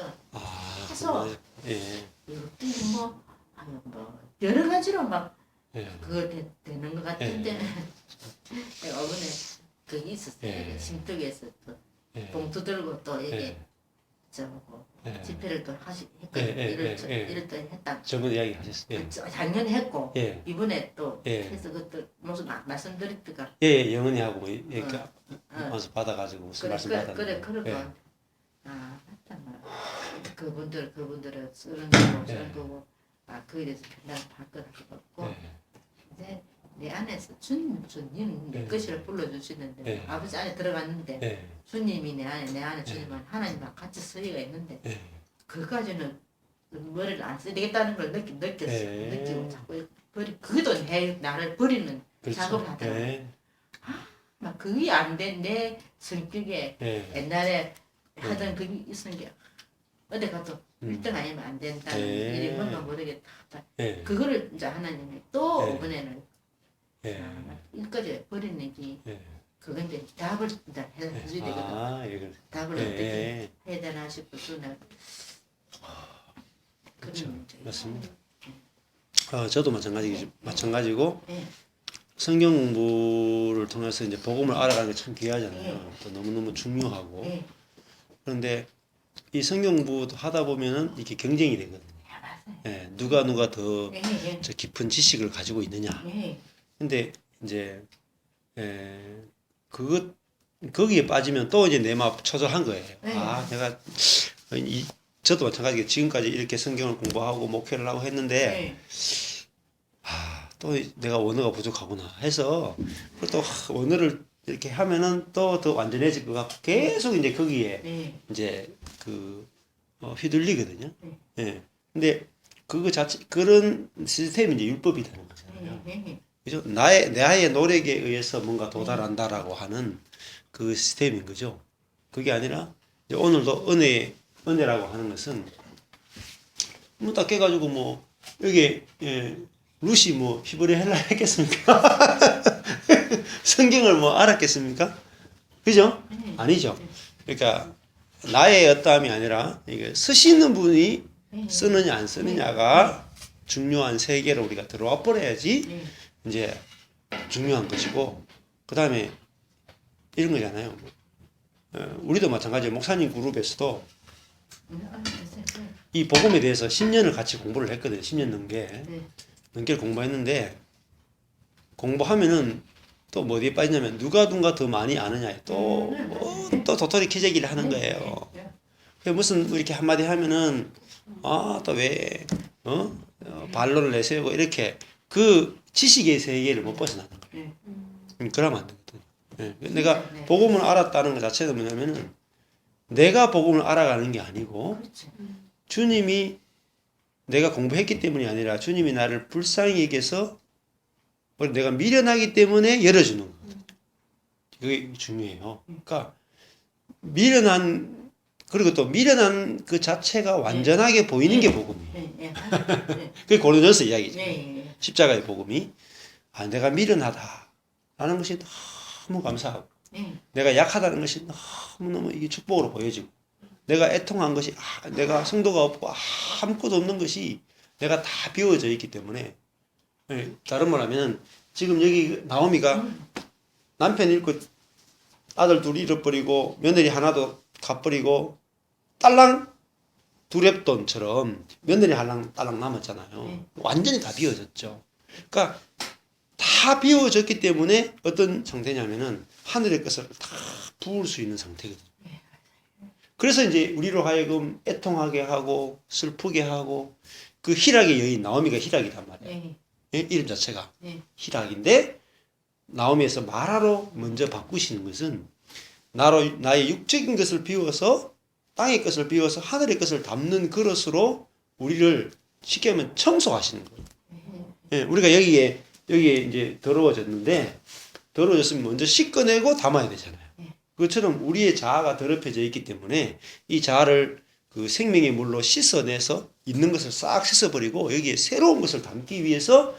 하니까 아, 해서 예. 이것도 뭐, 아유, 뭐 여러 가지로 막 예. 그거 되는 것 같은데 어머니 그게 있었어요. 예. 심떡에서 또 예. 봉투 들고 또 이게 예. 저뭐 예. 집회를 또 했거든요. 이를 또 했다. 저번 이야기 하셨어요. 예. 작년에 했고 예. 이번에 또 예. 해서 그것도 무슨 말씀드렸다가 예, 영은이 하고 이렇게 와서 받아가지고 무슨 그래 말씀 그래 받았는데. 그러고 예. 아 맞다 말 그분들은 쓰는 거고 예. 쓰는 거고 아 그에 대해서 편단을 받거나 없고 예. 근데 내 안에서 주님 내 예. 것이라 불러주시는데 예. 아버지 안에 들어갔는데 예. 주님이 내 안에 주님은 하나님과 같이 서기가 있는데 예. 그까지는 머리를 안 써야 되겠다는 걸 느꼈어. 예. 느끼고 자꾸 그것도 나를 버리는 그렇죠. 작업을 하더라고. 예. 막 그게 안 된 내 성격에 예. 옛날에 하던 그게 있는 게 어디 가도 1등 아니면 안 된다는 예. 일이 뭔가 모르겠다. 예. 그거를 이제 하나님이 또 예. 이번에는 예. 이까지 버리는 게 예. 그건데 답을 이제 해줘야 되거든. 아, 예. 답을 예. 어떻게 해야 되나 싶어서 내가 그렇죠. 그런 문제. 맞습니다. 저도 마찬가지고 예. 성경 공부를 통해서 이제 복음을 알아가는 게 참 귀하잖아요. 예. 또 너무너무 중요하고. 예. 그런데 이 성경 공부도 하다 보면은 이렇게 경쟁이 되거든요. 야, 맞아요. 예, 누가 더 예, 예. 저 깊은 지식을 가지고 있느냐. 예. 근데 이제 거기에 빠지면 또 이제 내 마음 초절한 거예요. 네. 아, 내가 저도 마찬가지게 지금까지 이렇게 성경을 공부하고 목회를 하고 했는데 예. 또 내가 언어가 부족하구나 해서 또 언어를 이렇게 하면은 또 더 완전해질 것 같고 계속 이제 거기에 예. 이제 휘둘리거든요. 예. 근데 그거 자체 그런 시스템이 이제 율법이 되는 거잖아요. 예. 그죠? 나의 노력에 의해서 뭔가 도달한다라고 하는 그 시스템인 거죠. 그게 아니라 이제 오늘도 은혜라고 하는 것은 뭐 딱 깨가지고 뭐 여기 루시 뭐 히브리 헬라 했겠습니까? 성경을 뭐 알았겠습니까? 그죠? 아니죠. 그러니까 나의 어떠함이 아니라 이게 쓰시는 분이 쓰느냐 안 쓰느냐가 중요한 세계로 우리가 들어와 버려야지 이제 중요한 것이고 그 다음에 이런 거잖아요. 우리도 마찬가지로 목사님 그룹에서도 이 복음에 대해서 10년을 같이 공부를 했거든요. 10년 넘게 공부했는데 공부하면은 또 뭐 어디에 빠지냐면 누가 더 많이 아느냐에 또 도토리 키재기를 하는 거예요. 무슨 이렇게 한마디 하면은 또 왜 반론을 내세우고 이렇게 그 지식의 세계를 못 벗어나는 거예요. 그러면 안 되거든요. 내가 복음을 알았다는 것 자체가 뭐냐면은 내가 복음을 알아가는 게 아니고 주님이 내가 공부했기 때문이 아니라 주님이 나를 불쌍히 여겨서 내가 미련하기 때문에 열어주는 거예요. 그게 중요해요. 그러니까 그리고 또 미련한 그 자체가 완전하게 보이는 게 복음이에요. 그게 고린도전서 이야기죠. 십자가의 복음이 내가 미련하다라는 것이 너무 감사하고 내가 약하다는 것이 너무너무 이게 축복으로 보여지고 내가 애통한 것이 내가 성도가 없고 아무것도 없는 것이 내가 다 비워져 있기 때문에 다른 말 하면 지금 여기 나오미가 남편 잃고 아들 둘 잃어버리고 며느리 하나도 가버리고 딸랑 두랩돈처럼 며느리 딸랑 남았잖아요. 완전히 다 비워졌죠. 그러니까 다 비워졌기 때문에 어떤 상태냐면은 하늘의 것을 다 부을 수 있는 상태거든요. 그래서 이제 우리로 하여금 애통하게 하고 슬프게 하고 그 희락의 여인 나오미가 희락이란 말이에요. 이름 자체가 희락인데 나오미에서 마라로 먼저 바꾸시는 것은 나의 육적인 것을 비워서 땅의 것을 비워서 하늘의 것을 담는 그릇으로 우리를 쉽게 하면 청소하시는 거예요. 우리가 여기에 이제 더러워졌으면 먼저 씻어내고 담아야 되잖아요. 그것처럼 우리의 자아가 더럽혀져 있기 때문에 이 자아를 그 생명의 물로 씻어내서 있는 것을 싹 씻어버리고 여기에 새로운 것을 담기 위해서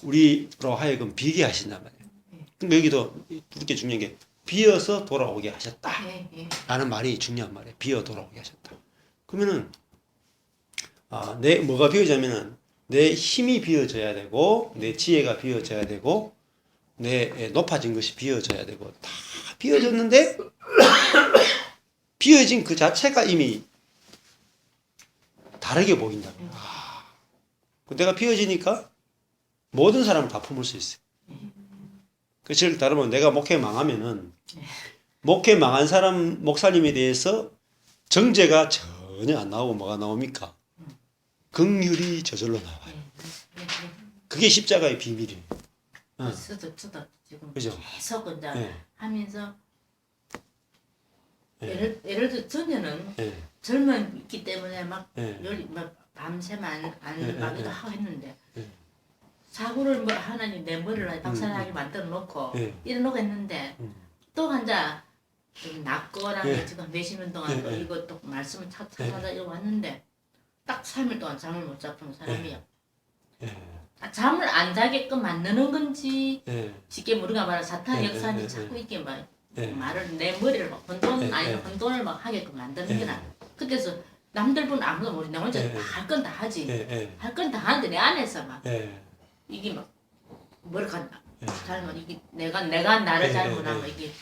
우리로 하여금 비게 하신단 말이에요. 근데 여기도 그렇게 중요한 게 비어서 돌아오게 하셨다 라는 말이 중요한 말이에요. 비어 돌아오게 하셨다. 그러면은 내 뭐가 비워지냐면은 내 힘이 비워져야 되고 내 지혜가 비워져야 되고 내 높아진 것이 비워져야 되고 다 비워졌는데 비워진 그 자체가 이미 다르게 보인다. 내가 비워지니까 모든 사람을 다 품을 수 있어요. 그 즉 다르면 내가 목회 망하면은 목회 망한 사람 목사님에 대해서 정죄가 전혀 안 나오고 뭐가 나옵니까? 긍휼이 저절로 나와요. 그게 십자가의 비밀이에요. 저도 지금 그죠? 계속 이제 네. 하면서 네. 예를 들어 전에는 네. 젊었기 때문에 막 네. 밤새만 안 네. 막기도 네. 하고 했는데 네. 사고를 뭐 하나님 내 머리를 박살나게 만들어 놓고 네. 이러놓고 했는데 또 한자 좀 낫거나 네. 지금 몇십 년 동안 또 네. 이것도 말씀을 찾아서 이러고 왔는데 딱 3일 동안 잠을 못 잡은 사람이야. 잠을 안 자게끔 만드는 건지 쉽게 우리가 말하는 사탄 역사인지 자꾸 이렇게 막 말을 내 머리를 막 혼돈을 막 하게끔 만드는 게나. 그때서 남들 분 아무도 모르지. 나 혼자 할 건 다 하지. 할 건 다 하는데 내 안에서 막 이게 막 뭐랄까 잘못 이게 내가 나를 잘못하면 이게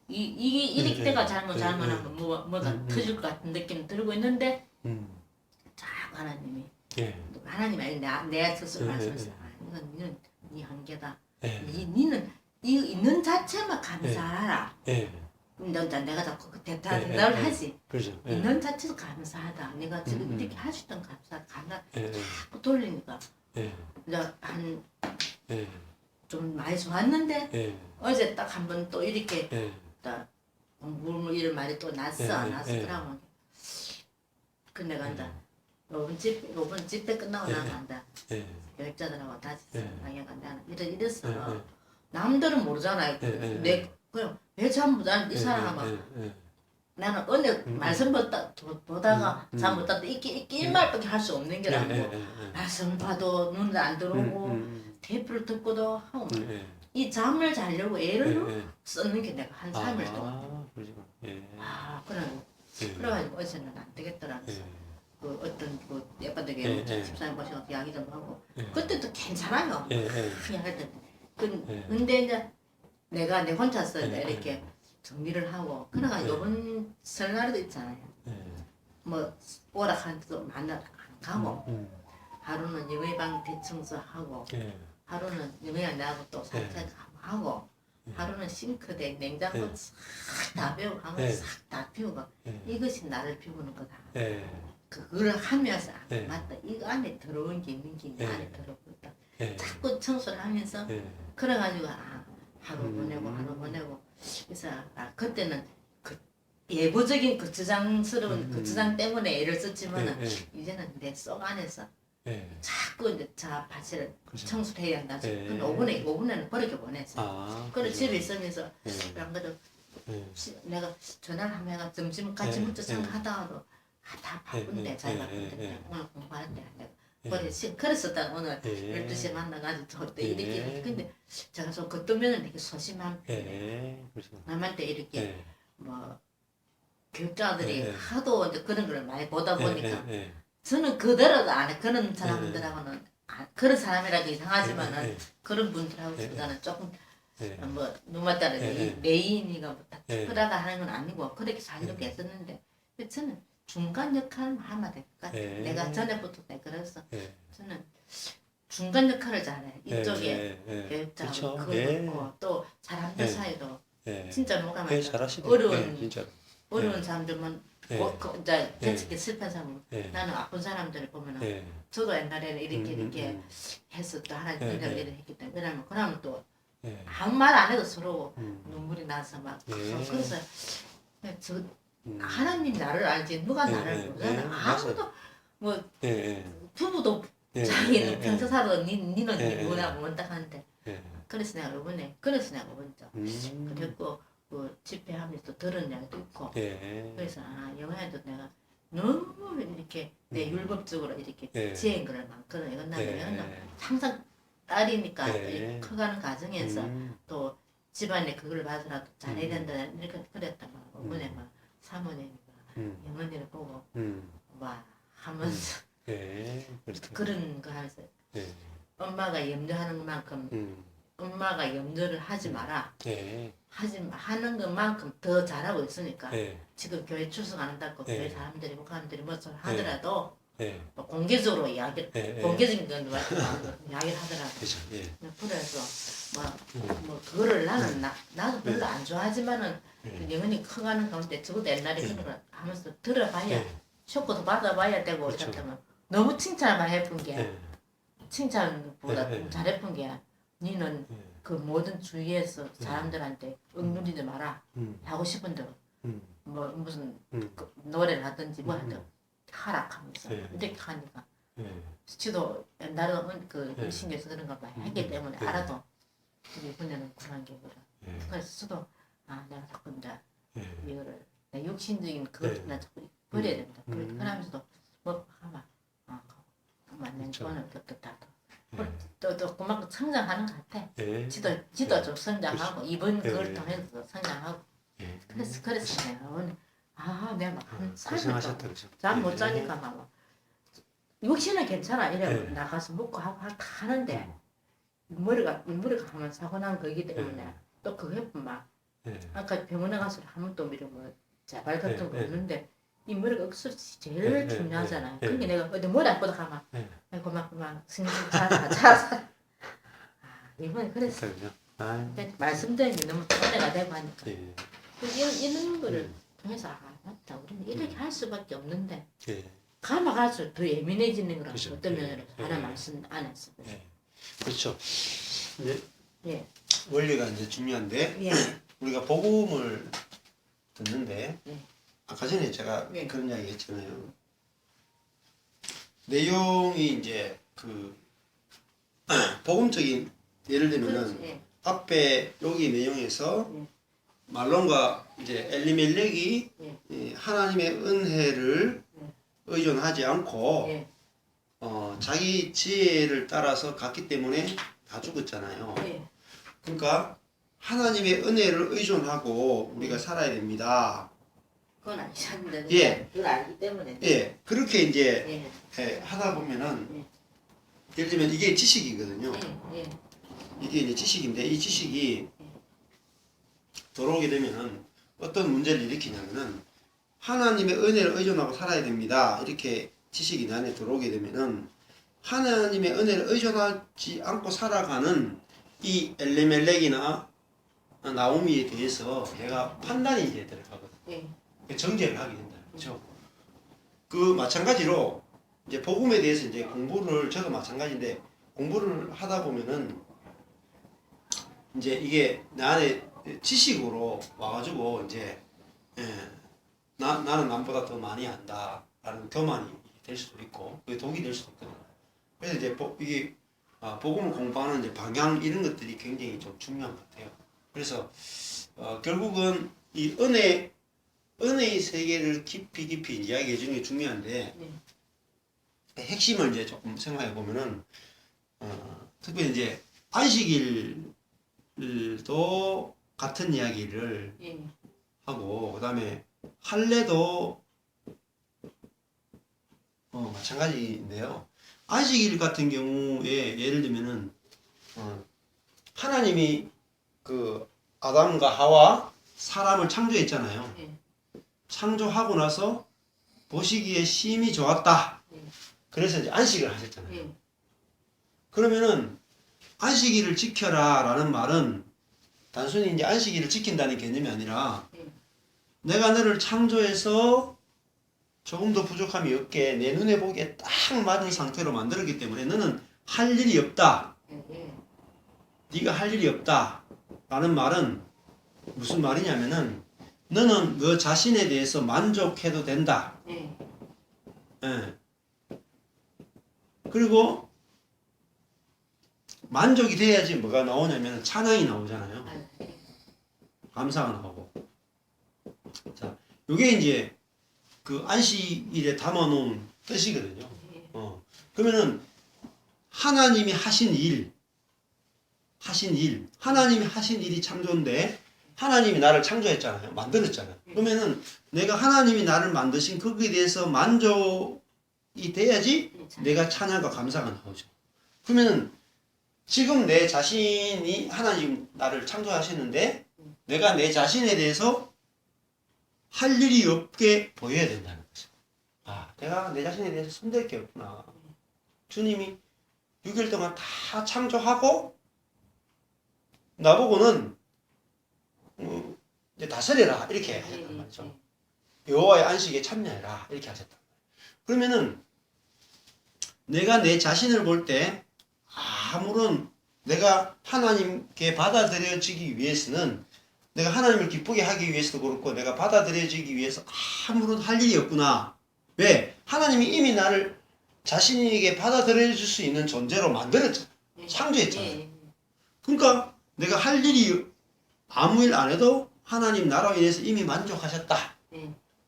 이렇게 때가 잘못하면 뭐가 터질 것 같은 느낌 들고 있는데 자꾸 하나님이 하나님이 아니 내 스스로 말씀하세요. 이건 네 한계다. 니는 이 있는 자체만 감사하라. 내가 자꾸 그 대답을 하지. 그렇죠. 있는 자체도 감사하다. 내가 지금 이렇게 할 수 있던 감사 자꾸 돌리니까 이제 한 좀 많이 좋았는데 어제 딱 한 번 또 이렇게 딱 공부 이런 말이 또 났어 그러면 그 내가 이제 요번 집회 끝나고 나면 한다. 교육자들하고 다시 방향가 나는 이랬어. 남들은 모르잖아요. 그냥 왜 잠 못 자는 이 사람은 나는 은혜 말씀 보다가 잠 못 잤다 이렇게 일말밖에 할 수 없는 게라고. 말씀 봐도 눈도 안 들어오고 테이프를 듣고도 하고 이 잠을 자려고 애를 썼는 게 내가 한 3일 동안. 그래가지고 어제는 안 되겠더라. 그 어떤 그 예빠되게 집사님 모셔서 이야기 좀 하고 그때도 괜찮아요. 그냥 할 때. 근데 이제 내가 내 혼자서 이렇게 정리를 하고 그러니까 요번 설날에도 있잖아요. 뭐 오락한테도 만나 안 가고 하루는 영의방 대청소하고 하루는 영의랑 나하고 또 산책하고 하루는 싱크대 냉장고 싹 다 비우고 하면 싹 다 비우고 이것이 나를 비우는 거다. 그걸 하면서 맞다. 이거 안에 들어온 게 있는 게 내 안에 들어있다. 자꾸 청소를 하면서 그래가지고 하루 보내고 그래서 그때는 그 예보적인 거추장스러운 거추장 때문에 애를 썼지만은 이제는 내 속 안에서 자꾸 이제 자 밭을 청소를 해야 한다. 근데 5분에는 버리게 보냈어. 그래 집에 있으면서 안 그래도 내가 전화를 하면 내가 점심까지 먼저 생각하다가도 다 바쁜데 잘 바쁜데 오늘 공부하는데 그래서 딱 오늘 12시에 만나가지고 또 이렇게 근데 제가 좀 그때면은 되게 소심한 편이에요. 남한테 이렇게 뭐 교육자들이 하도 이제 그런 걸 많이 보다 보니까 저는 그대로도 안 해. 그런 사람들하고는 그런 사람이라도 이상하지만은 그런 분들하고는 조금 뭐 누마 따라 메인이가 뭐 특별하다 하는 건 아니고 그렇게 살려고 했었는데 저는 중간 역할을 하면 될 것 같아요. 내가 전에부터 그래서 저는 중간 역할을 잘해. 이쪽에 교육자하고 그렇고 또 사람들 사이도 진짜 뭐가 어려운 사람들만 이제 대책이 실패한 사람은 나는 아픈 사람들을 보면은 저도 옛날에는 이렇게 해서 또 하나님 일을 했기 때문에 그러면 또 아무 말 안 해도 서로 눈물이 나서 막 그래서 저 하나님 나를 알지 누가 나를 모르잖아. 아무도 뭐 부부도 자기는 평소 살아도 니는 뭐야 뭔다 하는데 그래서 내가 이번에 먼저 그랬고 그 집회하면서 들은 이야기도 있고 그래서 영화에도 내가 너무 이렇게 내 율법적으로 이렇게 지은 거를 많거든. 이건 나는 항상 딸이니까 커가는 과정에서 또 집안에 그걸 봐서라도 잘해야 된다 이렇게 그랬단 말이야. 어머니 막 사모님과 영언니를 보고 하면서 그렇다. 그런 거 하면서 예. 엄마가 염려하는 만큼 엄마가 염려를 하지 마라. 하는 것만큼 더 잘하고 있으니까 지금 교회 출석 안 한다고 교회 사람들이 목사님들이 뭐 하더라도 뭐 공개적으로 공개적인 건 이야기를 하더라고. 그래서 뭐 그거를 나도 별로 안 좋아하지만은 영원히 커가는 가운데 적어도 옛날에 그런 걸 하면서 들어봐야 쇼크도 받아봐야 되고 이렇다면 너무 칭찬만 해본 게 칭찬보다 잘해본 게 니는 그 모든 주위에서 사람들한테 억누리지 마라. 하고 싶은 대로 뭐 무슨 그 노래를 하든지 뭐 하든 하락하면서 이렇게 하니까 지도 옛날에 그 음식에서 그런 걸 많이 했기 때문에 알아도 이번에는 그런 게 뭐라. 그래서 저도 내가 자꾸 이제 이거를 내 육신적인 그걸 나 자꾸 버려야 된다. 그러면서도 뭐 하면 맞는 거는 어떻다. 또 그만큼 성장하는 것 같아. 지도 좀 성장하고 이번 그걸 통해서 성장하고. 그래서 내가 오늘 내가 막한 3일 잠못 자니까 막 육신은 괜찮아. 이래 나가서 먹고 하고 다 하는데 머리가 한번 사고 난 거기 때문에 또 그게 막 아까 병원에 가서 하면 또 뭐 재발 같은 거 없는데 이 머리가 억수로 제일 중요하잖아요. 그러니까 내가 어디 머리 아프다 하면 아이고 막 승진 자자 이번에 그랬어. 말씀드린 게 너무 토대가 되고 하니까 이런 거를 통해서 맞다 우리는 이렇게 할 수밖에 없는데 가마가서 더 예민해지는 거라고 어떤 면으로 하나 말씀 안 했어. 그렇죠. 이제 원리가 이제 중요한데 우리가 복음을 듣는데 아까 전에 제가 그런 이야기 했잖아요. 내용이 이제 그 복음적인 예를 들면 앞에 여기 내용에서 말론과 이제 엘리멜렉이 하나님의 은혜를 의존하지 않고 자기 지혜를 따라서 갔기 때문에 다 죽었잖아요. 그러니까 하나님의 은혜를 의존하고 우리가 살아야 됩니다. 그건 아니셨는데 그걸 알기 때문에 그렇게 이제 하다 보면은 예를 들면 이게 지식이거든요. 이게 이제 지식인데 이 지식이 들어오게 되면은 어떤 문제를 일으키냐면은 하나님의 은혜를 의존하고 살아야 됩니다. 이렇게 지식이 내 안에 들어오게 되면은 하나님의 은혜를 의존하지 않고 살아가는 이 엘레멜렉이나 나오미에 대해서 내가 판단이 이제 들어가거든. 정죄를 하게 된다. 그렇죠? 그 마찬가지로 이제 복음에 대해서 이제 공부를 저도 마찬가지인데 공부를 하다 보면은 이제 이게 내 안에 지식으로 와가지고 이제 나는 남보다 더 많이 안다라는 교만이 될 수도 있고 그게 독이 될 수도 있거든요. 그래서 이제 이게 복음을 공부하는 이제 방향 이런 것들이 굉장히 좀 중요한 것 같아요. 그래서 결국은 이 은혜의 세계를 깊이 이야기해 주는 게 중요한데 핵심을 이제 조금 생각해 보면은 특별히 이제 안식일도 같은 이야기를 하고 그다음에 할례도 마찬가지인데요. 안식일 같은 경우에 예를 들면은 하나님이 그 아담과 하와 사람을 창조했잖아요. 창조하고 나서 보시기에 심히 좋았다. 그래서 이제 안식을 하셨잖아요. 그러면은 안식일을 지켜라 라는 말은 단순히 이제 안식일을 지킨다는 개념이 아니라 내가 너를 창조해서 조금 더 부족함이 없게 내 눈에 보기에 딱 맞은 상태로 만들었기 때문에 너는 할 일이 없다. 네가 할 일이 없다 라는 말은 무슨 말이냐면은 너는 너 자신에 대해서 만족해도 된다. 그리고 만족이 돼야지 뭐가 나오냐면 찬양이 나오잖아요. 감사가 나오고. 자, 요게 이제 그 안식일에 담아놓은 뜻이거든요. 그러면은 하나님이 하신 일, 하나님이 하신 일이 창조인데 하나님이 나를 창조했잖아요. 만들었잖아요. 그러면은 내가 하나님이 나를 만드신 거기에 대해서 만족을 돼야지 내가 찬양과 감사가 나오죠. 그러면 지금 내 자신이 하나님 나를 창조하시는데 내가 내 자신에 대해서 할 일이 없게 보여야 된다는 거죠. 아, 내가 내 자신에 대해서 손댈 게 없구나. 주님이 6일 동안 다 창조하고 나보고는 이제 다스려라 이렇게 하셨단 말이죠. 여호와의 안식에 참여해라 이렇게 하셨단 말이에요. 그러면은 내가 내 자신을 볼 때 아무런 내가 하나님께 받아들여지기 위해서는 내가 하나님을 기쁘게 하기 위해서도 그렇고 내가 받아들여지기 위해서 아무런 할 일이 없구나. 왜? 하나님이 이미 나를 자신에게 받아들여줄 수 있는 존재로 만들었잖아. 창조했잖아. 그러니까 내가 할 일이 아무 일 안 해도 하나님 나라로 인해서 이미 만족하셨다.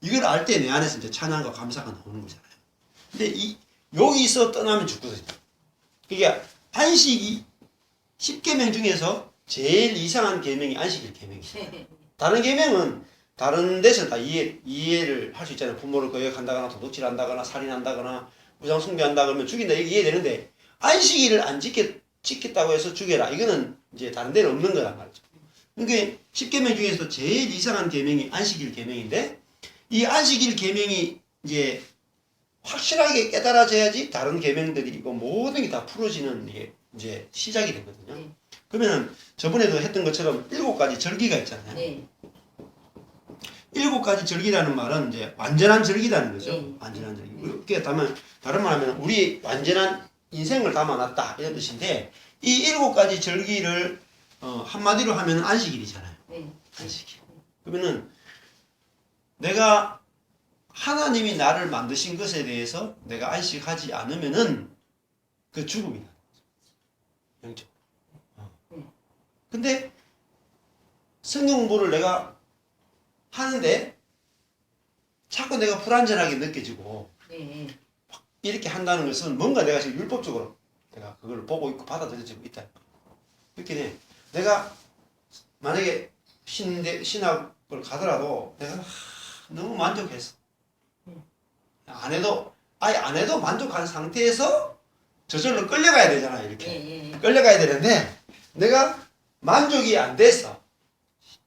이걸 알 때 내 안에서 이제 찬양과 감사가 나오는 거잖아요. 근데 여기서 떠나면 죽거든요. 그러니까 안식이 10계명 중에서 제일 이상한 계명이 안식일 계명이에요. 다른 계명은 다른 데서 다 이해를 할 수 있잖아요. 부모를 거역한다거나 도둑질한다거나 살인한다거나 우상 숭배한다 그러면 죽인다 이게 이해되는데 안식일을 안 지켰다고 해서 죽여라 이거는 이제 다른 데는 없는 거란 말이죠. 그러니까 10계명 중에서도 제일 이상한 계명이 안식일 계명인데 이 안식일 계명이 이제 확실하게 깨달아져야지 다른 계명들이고 모든 게 다 풀어지는 게 이제 시작이 되거든요. 그러면 저번에도 했던 것처럼 7가지 절기가 있잖아요. 7가지 절기라는 말은 이제 완전한 절기라는 거죠. 완전한 절기. 그게 다른 말하면 우리 완전한 인생을 담아놨다 이런 뜻인데 이 7가지 절기를 한마디로 하면 안식일이잖아요. 안식일. 그러면은 내가 하나님이 나를 만드신 것에 대해서 내가 안식하지 않으면은 그 죽음이다. 영적. 근데 성경 공부를 내가 하는데 자꾸 내가 불안전하게 느껴지고 이렇게 한다는 것은 뭔가 내가 지금 율법적으로 내가 그걸 보고 있고 받아들여지고 있다. 이렇게 돼. 내가 만약에 신학을 가더라도 내가 너무 만족했어. 아예 안 해도 만족한 상태에서 저절로 끌려가야 되잖아요. 이렇게. 끌려가야 되는데 내가 만족이 안 돼서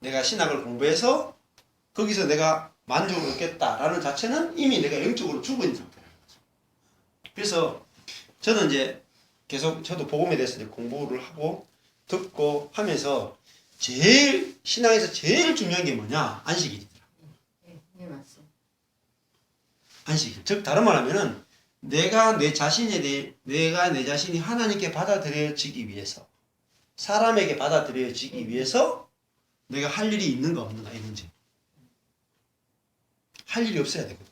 내가 신학을 공부해서 거기서 내가 만족을 얻겠다라는 자체는 이미 내가 영적으로 죽어 있는 상태라는 거죠. 그래서 저는 이제 계속 저도 복음에 대해서 이제 공부를 하고 듣고 하면서 신앙에서 제일 중요한 게 뭐냐? 안식일이더라. 안식일. 즉 다른 말하면은 내가 내 자신이 하나님께 받아들여지기 위해서 사람에게 받아들여지기 위해서 내가 할 일이 있는가 없는가 이 문제. 할 일이 없어야 되거든.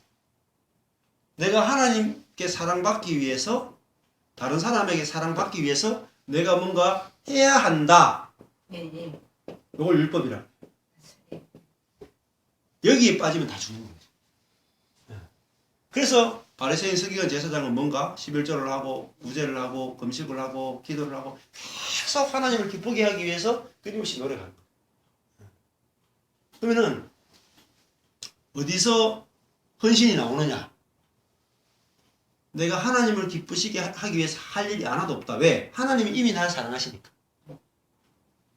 내가 하나님께 사랑받기 위해서 다른 사람에게 사랑받기 위해서 내가 뭔가 해야 한다. 이걸 율법이라. 여기에 빠지면 다 죽는 거죠. 그래서 바리새인 서기관 제사장은 뭔가 11절을 하고 구제를 하고 금식을 하고 기도를 하고 계속 하나님을 기쁘게 하기 위해서 끊임없이 노력하는 거예요. 그러면은 어디서 헌신이 나오느냐? 내가 하나님을 기쁘시게 하기 위해서 할 일이 하나도 없다. 왜? 하나님이 이미 나를 사랑하시니까.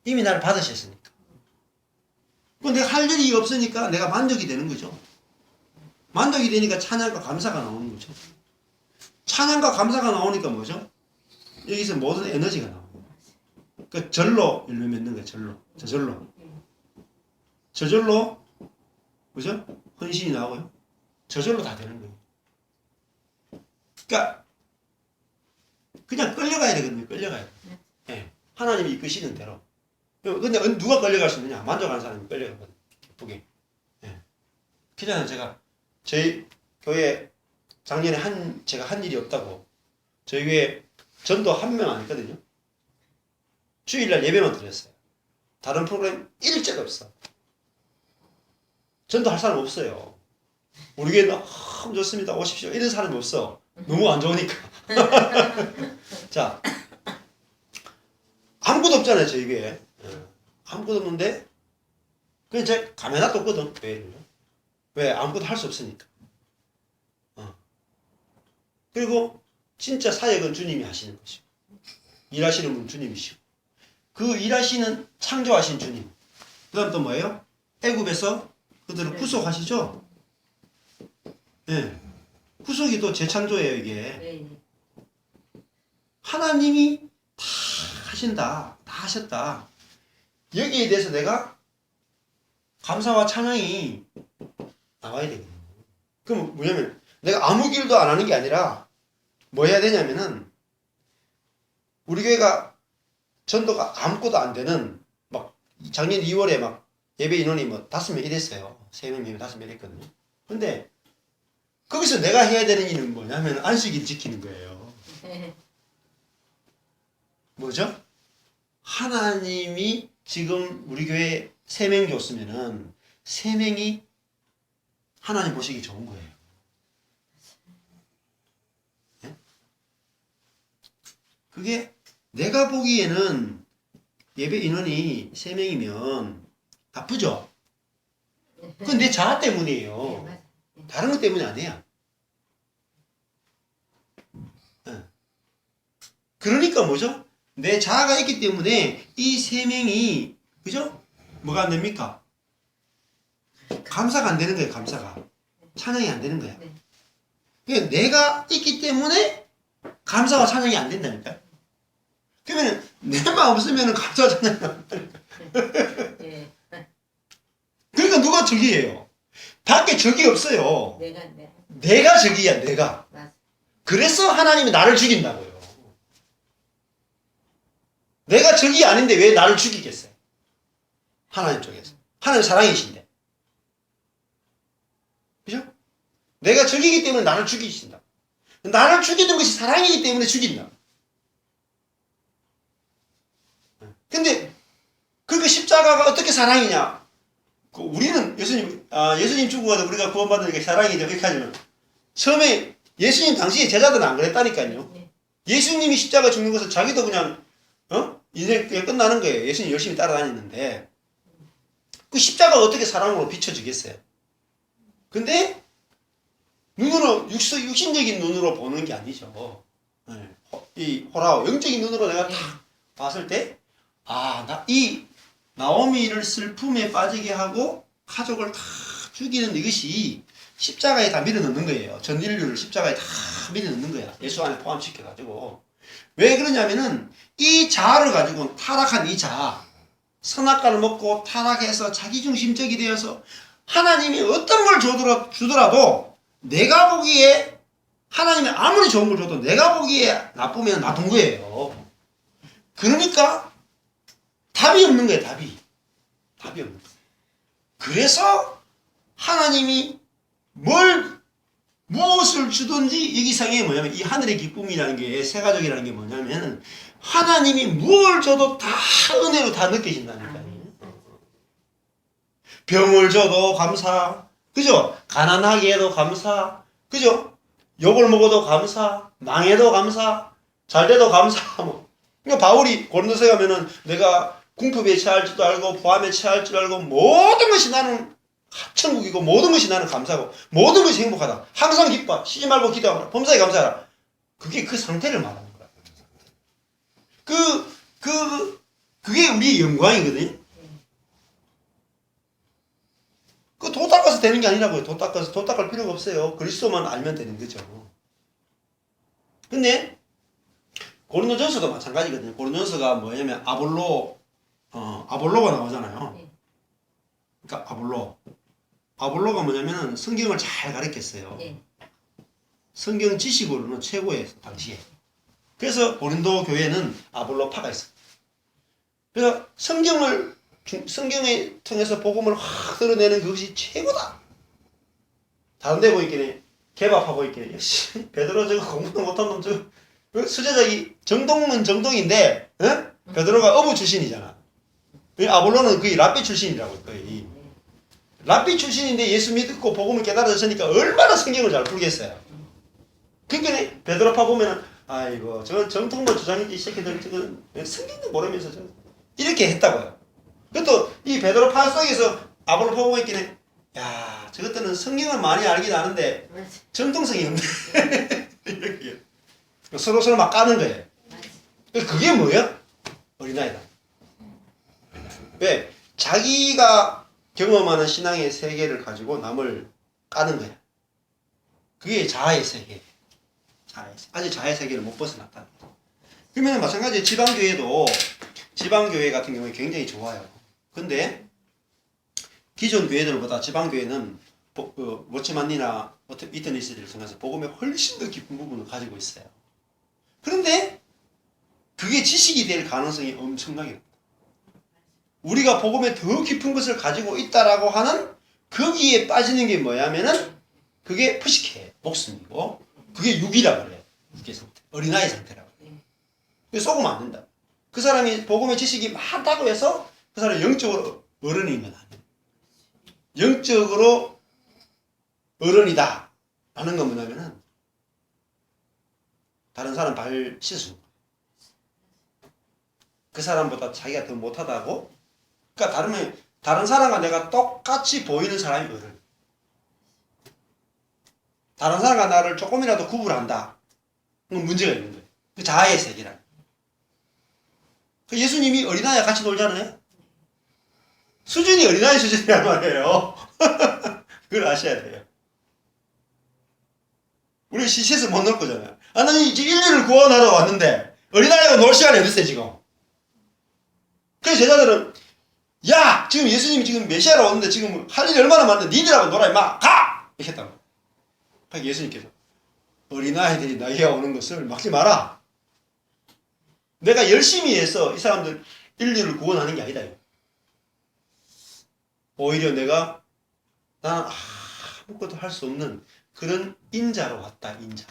이미 나를 받으셨으니까. 그럼 내가 할 일이 없으니까 내가 만족이 되는 거죠. 만족이 되니까 찬양과 감사가 나오는 거죠. 찬양과 감사가 나오니까 뭐죠? 여기서 모든 에너지가 나오는 거예요. 그 절로 일로 맺는 거예요. 절로. 저절로 그죠? 헌신이 나오고요. 저절로 다 되는 거예요. 그러니까 그냥 끌려가야 되거든요. 끌려가야 돼요. 네. 하나님이 이끄시는 대로. 근데 누가 끌려갈 수 있느냐? 만족하는 사람이 끌려가거든요. 기쁘게. 네. 그냥 제가 저희 교회 작년에 제가 한 일이 없다고 저희 교회 전도 한 명 안 했거든요. 주일날 예배만 드렸어요. 다른 프로그램 일절 없어. 전도 할 사람 없어요. 우리 교회 너무 좋습니다. 오십시오. 이런 사람이 없어. 너무 안 좋으니까. 자, 아무것도 없잖아요. 저희 교회. 아무것도 없는데 그냥 제가 가만히 놔뒀거든. 왜 아무것도 할 수 없으니까. 그리고 진짜 사역은 주님이 하시는 것이고 일하시는 분은 주님이시고 그 일하시는 창조하신 주님. 그 다음 또 뭐예요? 애굽에서 그들을 구속하시죠? 예. 구속이 또 재창조예요, 이게. 네. 하나님이 다 하신다. 다 하셨다. 여기에 대해서 내가 감사와 찬양이 나와야 되거든요. 그럼 뭐냐면 내가 아무 길도 안 하는 게 아니라 뭐 해야 되냐면은 우리 교회가 전도가 아무것도 안 되는 막 작년 2월에 막 예배 인원이 뭐 5명 이랬어요. 3명, 5명 했거든요. 근데 거기서 내가 해야 되는 일은 뭐냐면 안식일 지키는 거예요. 뭐죠? 하나님이 지금 우리 교회에 3명 줬으면은 3명이 하나님 보시기 좋은 거예요. 네? 그게 내가 보기에는 예배 인원이 3명이면 나쁘죠? 그건 내 자아 때문이에요. 다른 것 때문이 아니야. 그러니까 뭐죠? 내 자아가 있기 때문에 이 3명이 그죠? 뭐가 안 됩니까? 감사가 안 되는 거예요. 감사가. 찬양이 안 되는 거야. 그러니까 내가 있기 때문에 감사와 찬양이 안 된다니까. 그러면 내만 없으면 감사와 찬양이 안 된다니까. 그러니까 누가 적이에요? 밖에 적이 없어요. 내가 적이야. 내가. 그래서 하나님이 나를 죽인다고요. 내가 적이 아닌데 왜 나를 죽이겠어요? 하나님 쪽에서. 하나님 사랑이신데. 그죠? 내가 적이기 때문에 나를 죽이신다. 나를 죽이는 것이 사랑이기 때문에 죽인다. 근데 그 십자가가 어떻게 사랑이냐? 우리는 예수님 죽어도 우리가 구원받는 게 사랑이죠. 이렇게 하지만 처음에 예수님 당시에 제자들은 안 그랬다니까요. 예수님이 십자가 죽는 것을 자기도 그냥 인생 그냥 끝나는 거예요. 예수님 열심히 따라다니는데 그 십자가가 어떻게 사랑으로 비춰지겠어요? 근데 눈으로 육신적인 눈으로 보는 게 아니죠. 이 호라오 영적인 눈으로 내가 딱 봤을 때 이 나오미를 슬픔에 빠지게 하고 가족을 다 죽이는 이것이 십자가에 다 밀어넣는 거예요. 전 인류를 십자가에 다 밀어넣는 거야. 예수 안에 포함시켜가지고. 왜 그러냐면은 이 자아를 가지고 타락한 이 자아, 선악과를 먹고 타락해서 자기중심적이 되어서 하나님이 어떤 걸 주더라도 내가 보기에 하나님이 아무리 좋은 걸 줘도 내가 보기에 나쁘면 나쁜 거예요. 그러니까 답이 없는 거예요. 답이 없는 거예요. 그래서 하나님이 무엇을 주든지 여기상에 뭐냐면 이 하늘의 기쁨이라는 게 세가족이라는 게 뭐냐면 하나님이 무엇을 줘도 다 은혜로 다 느껴진다니까요. 병을 줘도 감사, 그죠? 가난하게 해도 감사, 그죠? 욕을 먹어도 감사, 망해도 감사, 잘 돼도 감사. 그러니까 바울이 고린도서에 가면은 내가 궁핍에 처할 줄도 알고 포함에 처할 줄 알고 모든 것이 나는 천국이고 모든 것이 나는 감사하고 모든 것이 행복하다. 항상 기뻐. 쉬지 말고 기도하라. 범사에 감사하라. 그게 그 상태를 말하는 거야. 그게 우리의 영광이거든요. 그 도 닦아서 되는 게 아니라고요. 도 닦을 필요가 없어요. 그리스도만 알면 되는 거죠. 근데 고린도전서도 마찬가지거든요. 고린도전서가 뭐냐면 아볼로가 나오잖아요. 그러니까 아볼로가 뭐냐면은 성경을 잘 가르쳤어요. 성경 지식으로는 최고예요, 당시에. 그래서 고린도 교회는 아볼로파가 있어요. 그래서 성경을 통해서 복음을 확 드러내는 그것이 최고다. 다른 데 보이기는 개밥하고 있기는 역시 베드로 저거 공부도 못한 놈 저거 수제자기 정동은 정동인데 베드로가 어부 출신이잖아. 아볼로는 거의 랍비 출신이라고 거의. 랍비 출신인데 예수 믿고 복음을 깨달아졌으니까 얼마나 성경을 잘 풀겠어요. 그러니까 베드로파 보면은 아이고 저건 정통만 주장이지 이 새끼들 저건 성경도 모르면서 저 이렇게 했다고요. 그것도 이 베드로파 속에서 아볼로파 보고 있긴 야 저것들은 성경을 많이 알긴 아는데 정통성이 없네. 이렇게. 서로 막 까는 거예요. 그게 뭐예요? 어린아이다. 왜? 자기가 경험하는 신앙의 세계를 가지고 남을 까는 거야. 그게 자아의 세계. 아직 자아의 세계를 못 벗어났다. 그러면 마찬가지로 지방교회 같은 경우에 굉장히 좋아요. 근데 기존 교회들보다 지방교회는 워치만이나 이터니스트를 통해서 복음에 훨씬 더 깊은 부분을 가지고 있어요. 그런데 그게 지식이 될 가능성이 엄청나게 높다. 우리가 복음에 더 깊은 것을 가지고 있다라고 하는 거기에 빠지는 게 뭐냐면은 그게 푸시케 목숨이고 그게 육이라고 그래요. 어린아이 상태라고 그래요. 속으면 안 된다. 그 사람이 복음의 지식이 많다고 해서 그 사람이 영적으로 어른인 건 아니에요. 영적으로 어른이다 하는 건 뭐냐면은 다른 사람 발 씻어주는 거예요. 그 사람보다 자기가 더 못하다고. 그러니까 다른 사람과 내가 똑같이 보이는 사람이 어른. 다른 사람과 나를 조금이라도 구분한다. 그건 문제가 있는 거예요. 그 자아의 세계라. 그 예수님이 어린아이와 같이 놀잖아요. 수준이 어린아이 수준이란 말이에요. 그걸 아셔야 돼요. 우리 시체에서 못 놀 거잖아요. 나는 이제 인류를 구원하러 왔는데 어린아이가 놀 시간이 어딨어요 지금. 그래서 제자들은 야 지금 예수님이 지금 메시아로 왔는데 지금 할 일이 얼마나 많은데 니들하고 놀아 임마 가! 이렇게 했다고. 그러니까 예수님께서 어린아이들이 나에게 오는 것을 막지 마라. 내가 열심히 해서 이 사람들 인류를 구원하는 게 아니다. 오히려 나는 아무것도 할 수 없는 그런 인자로 왔다. 인자.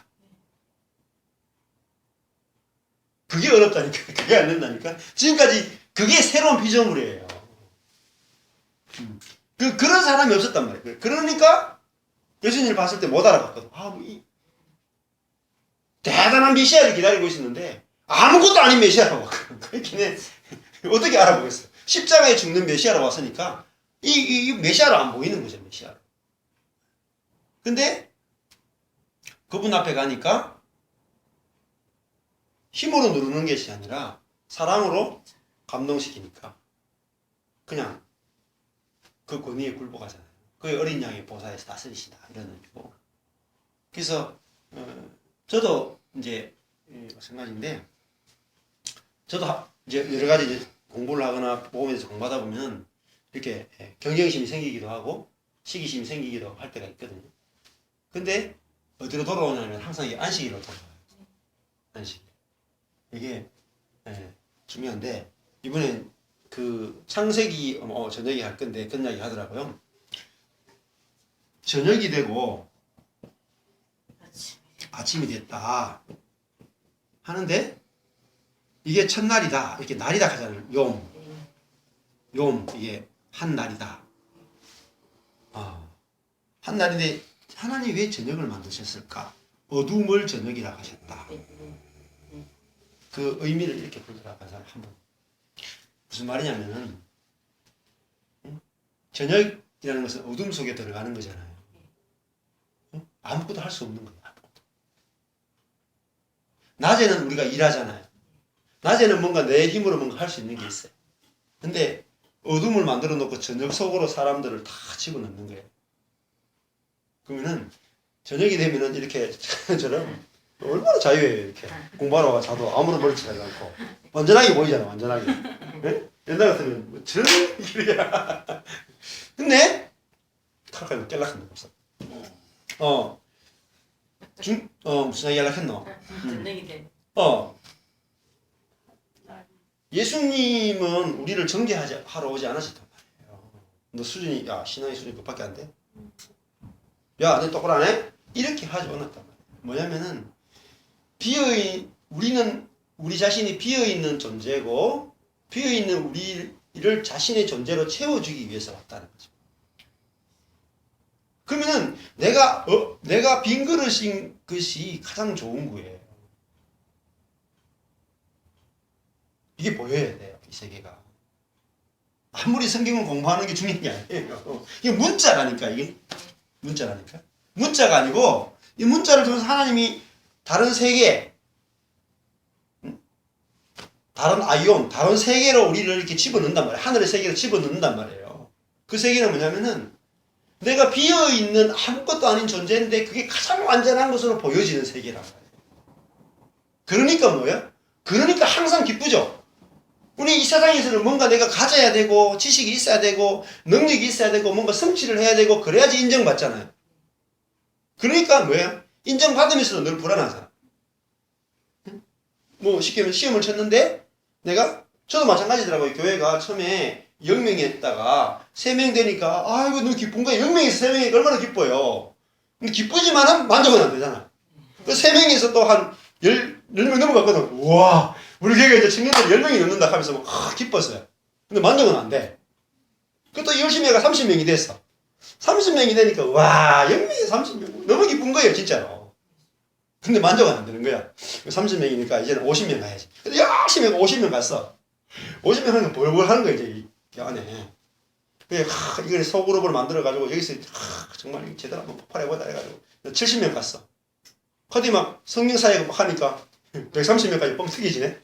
그게 어렵다니까. 그게 안 된다니까. 지금까지 그게 새로운 피조물이에요. 그런 사람이 없었단 말이에요. 그러니까 예수님을 봤을 때 못 알아봤거든. 대단한 메시아를 기다리고 있었는데 아무것도 아닌 메시아라고. 그렇긴 어떻게 알아보겠어. 십자가에 죽는 메시아로 왔으니까 이 메시아로 안 보이는 거죠. 메시아로. 근데 그분 앞에 가니까 힘으로 누르는 것이 아니라 사랑으로 감동시키니까 그냥 그 권위에 굴복하잖아요. 그 어린 양의 보좌에서 다스리시다 이러는 거고. 그래서 저도 이제 마찬가지인데 저도 이제 여러 가지 이제 공부를 하거나 복음에서 공부하다 보면 이렇게 경쟁심이 생기기도 하고 시기심이 생기기도 할 때가 있거든요. 근데 어디로 돌아오냐면 항상 이게 안식일로 돌아와요. 안식. 이게 중요한데 이번엔 그 창세기 저녁에 할 건데 그런 이야기 하더라고요. 저녁이 되고 아침이 됐다 하는데 이게 첫날이다 이렇게 날이다 하잖아요. 욤 이게 한 날이다. 한 날인데 하나님이 왜 저녁을 만드셨을까? 어둠을 저녁이라 하셨다. 그 의미를 이렇게 풀더라고요. 한 번. 무슨 말이냐면은 저녁이라는 것은 어둠 속에 들어가는 거잖아요. 아무것도 할 수 없는 거예요. 아무것도. 낮에는 우리가 일하잖아요. 낮에는 뭔가 내 힘으로 뭔가 할 수 있는 게 있어요. 근데 어둠을 만들어 놓고 저녁 속으로 사람들을 다 집어넣는 거예요. 그러면은 저녁이 되면은 이렇게 저처럼 얼마나 자유해요. 이렇게 공부하러 가 자도 아무런 머리치 하지 않고 완전하게 보이잖아. 완전하게. 네? 옛날 같으면 뭐 저런 일이야. 근데 칼칼 깰락한 적 없어. 무슨 얘기 하려했노? 예수님은 우리를 정죄하러 오지 않으셨단 말이에요. 너 수준이 신앙의 수준이 그밖에 안 돼? 야, 너 똑바로 안 해? 이렇게 하지 않았단 말이에요. 뭐냐면은 우리는 우리 자신이 비어있는 존재고 비어있는 우리를 자신의 존재로 채워주기 위해서 왔다는 거죠. 그러면은 내가 빈 그릇인 것이 가장 좋은 거예요. 이게 보여야 돼요. 이 세계가. 아무리 성경을 공부하는 게 중요한 게 아니에요. 이게 문자라니까. 이게 문자라니까. 문자가 아니고 이 문자를 통해서 하나님이 다른 세계 다른 아이온, 다른 세계로 우리를 이렇게 집어넣는단 말이에요. 하늘의 세계로 집어넣는단 말이에요. 그 세계는 뭐냐면은 내가 비어있는 아무것도 아닌 존재인데 그게 가장 완전한 것으로 보여지는 세계란 말이에요. 그러니까 뭐예요? 그러니까 항상 기쁘죠. 우리 이 세상에서는 뭔가 내가 가져야 되고 지식이 있어야 되고 능력이 있어야 되고 뭔가 성취를 해야 되고 그래야지 인정받잖아요. 그러니까 뭐예요? 인정받으면서도 늘 불안하잖아. 뭐 쉽게 말하면 시험을 쳤는데 저도 마찬가지더라고요. 교회가 처음에 0명이 했다가 3명 되니까 아이고 너무 기쁜 거야. 0명에서 3명이 얼마나 기뻐요. 근데 기쁘지만은 만족은 안 되잖아. 그 3명에서 또 한 10명 넘어갔거든. 우와 우리 교회가 이제 청년들 10명이 넘는다 하면서 막 기뻤어요. 근데 만족은 안 돼. 그또 열심히 해가 30명이 됐어. 30명이 되니까 와 0명에 30명 너무 기쁜 거예요 진짜로. 근데 만족은 안 되는 거야. 30명이니까 이제는 50명 가야지. 근데 열심히 50명 갔어. 50명 하는 거 벌벌 하는 거야 이제 이 안에. 그래 이걸 소그룹을 만들어가지고 여기서 정말 제대로 한번 폭발해보자 해가지고 70명 갔어. 어디 막 성령사역 막 하니까 130명까지 뻥 튀기지네.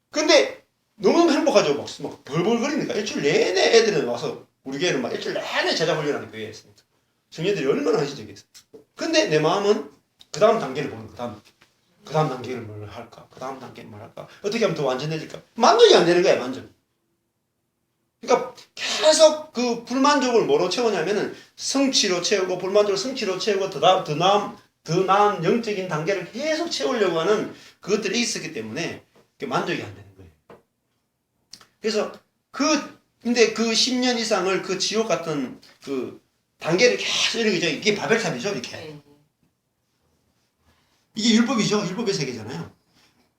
근데 너무 행복하죠. 막 벌벌거리니까 일주일 내내 애들은 와서 우리 교회는 막 일주일 내내 제자 훈련하는 교회에 있으니까 청년들이 얼마나 헌신적이었어. 근데 내 마음은 그 다음 단계를 보는 거야. 그 다음 단계를 뭘 할까? 그 다음 단계를 뭘 할까? 어떻게 하면 더 완전해질까? 만족이 안 되는 거야, 만족. 그러니까 계속 그 불만족을 뭐로 채우냐면은 성취로 채우고 불만족을 성취로 채우고 더 나은 영적인 단계를 계속 채우려고 하는 그것들이 있었기 때문에 만족이 안 되는 거예요. 그래서 근데 그 10년 이상을 그 지옥 같은 그 단계를 계속 이게 바벨탑이죠, 이렇게. 이게 율법이죠. 율법의 세계잖아요.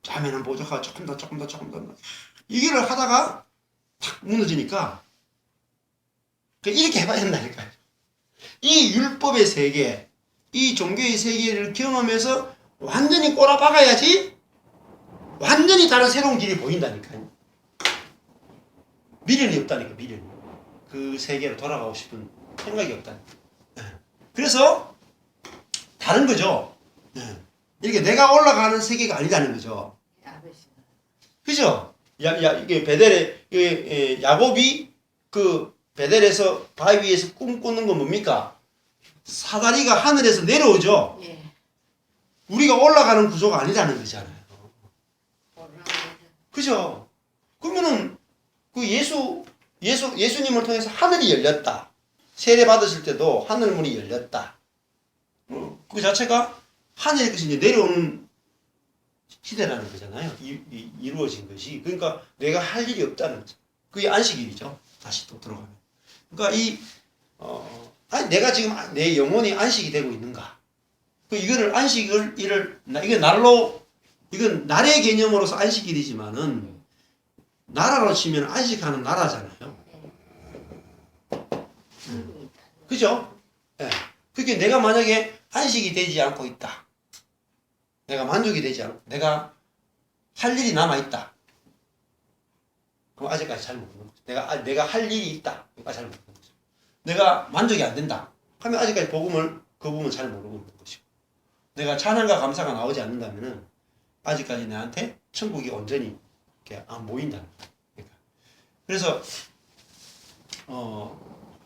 자매는 보조가 조금 더. 이거를 하다가 탁 무너지니까 이렇게 해봐야 된다니까요. 이 율법의 세계, 이 종교의 세계를 경험해서 완전히 꼬라박아야지 완전히 다른 새로운 길이 보인다니까요. 미련이 없다니까, 미련이. 그 세계로 돌아가고 싶은 생각이 없다니까. 그래서 다른 거죠. 이렇게 내가 올라가는 세계가 아니라는 거죠. 그죠? 이게 베델에, 야곱이 그 베델에서 바위 위에서 꿈꾸는 건 뭡니까? 사다리가 하늘에서 내려오죠? 예. 우리가 올라가는 구조가 아니라는 거잖아요. 그죠? 그러면은 그 예수님을 통해서 하늘이 열렸다. 세례 받으실 때도 하늘문이 열렸다. 그 자체가 하늘의 것이 이제 내려오는 시대라는 거잖아요. 이루어진 것이. 그러니까 내가 할 일이 없다는 거죠. 그게 안식일이죠. 다시 또 들어가면. 그러니까 아니 내가 지금 내 영혼이 안식이 되고 있는가. 이거를 이건 날의 개념으로서 안식일이지만은 나라로 치면 안식하는 나라잖아요. 그죠? 예. 그게 내가 만약에 안식이 되지 않고 있다. 내가 만족이 되지 않고, 내가 할 일이 남아있다. 그럼 아직까지 잘 모르는 거죠. 내가 할 일이 있다. 그러니까 잘 모르는 거죠. 내가 만족이 안 된다. 하면 아직까지 그 부분은 잘 모르고 있는 것이고. 내가 찬양과 감사가 나오지 않는다면은 아직까지 나한테 천국이 온전히 이렇게 안 보인다는 거예요. 그러니까. 그래서,